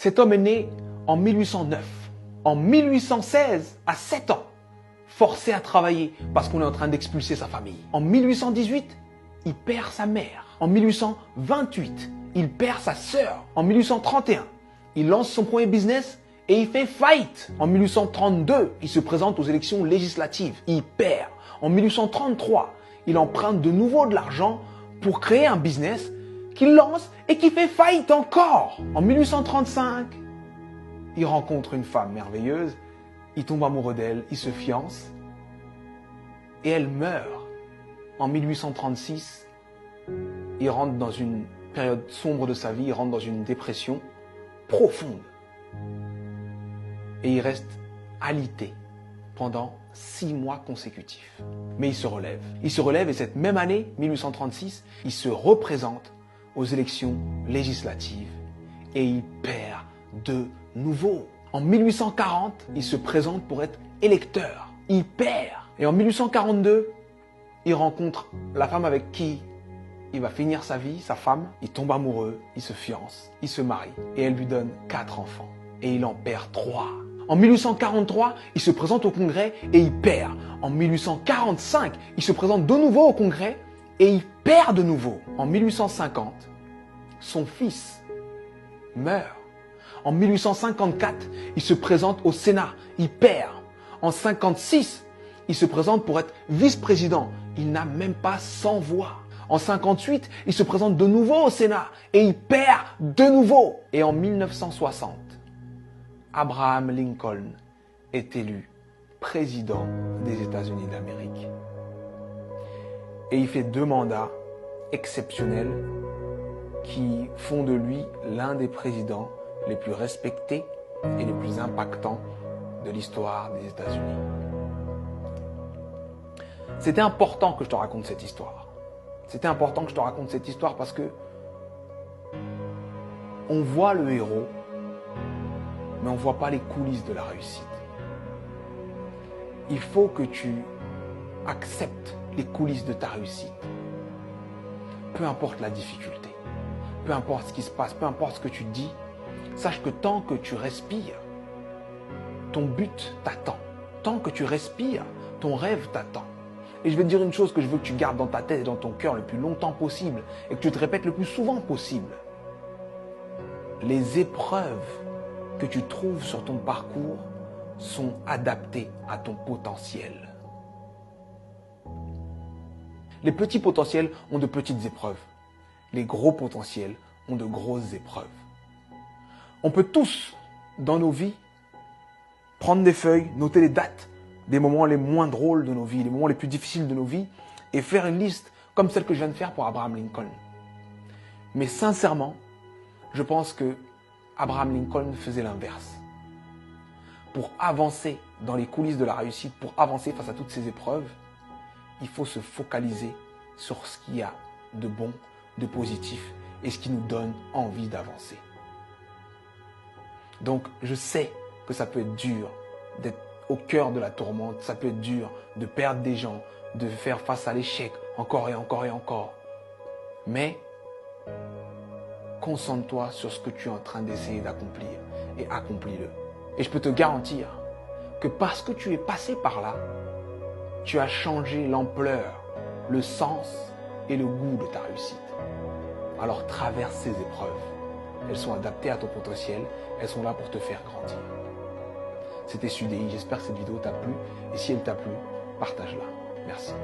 Cet homme est né en 1809. En 1816, à 7 ans, forcé à travailler parce qu'on est en train d'expulser sa famille. En 1818, il perd sa mère. En 1828, il perd sa sœur. En 1831, il lance son premier business et il fait faillite. En 1832, il se présente aux élections législatives. Il perd. En 1833, il emprunte de nouveau de l'argent pour créer un business qu'il lance et qui fait faillite encore. En 1835, il rencontre une femme merveilleuse, il tombe amoureux d'elle, il se fiance et elle meurt. En 1836, il rentre dans une période sombre de sa vie, il rentre dans une dépression profonde. Et il reste alité pendant 6 mois consécutifs. Mais il se relève. Il se relève et cette même année, 1836, il se représente aux élections législatives et il perd de nouveau. En 1840, il se présente pour être électeur. Il perd. Et en 1842, il rencontre la femme avec qui il va finir sa vie, sa femme. Il tombe amoureux, il se fiance, il se marie et elle lui donne 4 enfants. Et il en perd 3. En 1843, il se présente au Congrès et il perd. En 1845, il se présente de nouveau au Congrès et il perd de nouveau. En 1850, son fils meurt. En 1854, il se présente au Sénat, il perd. En 1956, il se présente pour être vice-président. Il n'a même pas 100 voix. En 1958, il se présente de nouveau au Sénat et il perd de nouveau. Et en 1960, Abraham Lincoln est élu président des États-Unis d'Amérique. Et il fait 2 mandats exceptionnels qui font de lui l'un des présidents les plus respectés et les plus impactants de l'histoire des États-Unis. C'était important que je te raconte cette histoire. C'était important que je te raconte cette histoire parce que on voit le héros, mais on ne voit pas les coulisses de la réussite. Il faut que tu acceptes les coulisses de ta réussite. Peu importe la difficulté, peu importe ce qui se passe, peu importe ce que tu dis, sache que tant que tu respires, ton but t'attend. Tant que tu respires, ton rêve t'attend. Et je vais te dire une chose que je veux que tu gardes dans ta tête et dans ton cœur le plus longtemps possible et que tu te répètes le plus souvent possible. Les épreuves que tu trouves sur ton parcours sont adaptées à ton potentiel. Les petits potentiels ont de petites épreuves. Les gros potentiels ont de grosses épreuves. On peut tous, dans nos vies, prendre des feuilles, noter les dates des moments les moins drôles de nos vies, les moments les plus difficiles de nos vies, et faire une liste comme celle que je viens de faire pour Abraham Lincoln. Mais sincèrement, je pense que Abraham Lincoln faisait l'inverse. Pour avancer dans les coulisses de la réussite, pour avancer face à toutes ces épreuves, il faut se focaliser sur ce qu'il y a de bon, de positif et ce qui nous donne envie d'avancer. Donc, je sais que ça peut être dur d'être au cœur de la tourmente, ça peut être dur de perdre des gens, de faire face à l'échec encore et encore et encore. Mais concentre-toi sur ce que tu es en train d'essayer d'accomplir et accomplis-le. Et je peux te garantir que parce que tu es passé par là, tu as changé l'ampleur, le sens et le goût de ta réussite. Alors traverse ces épreuves. Elles sont adaptées à ton potentiel, elles sont là pour te faire grandir. C'était Sudei, j'espère que cette vidéo t'a plu et si elle t'a plu, partage-la. Merci.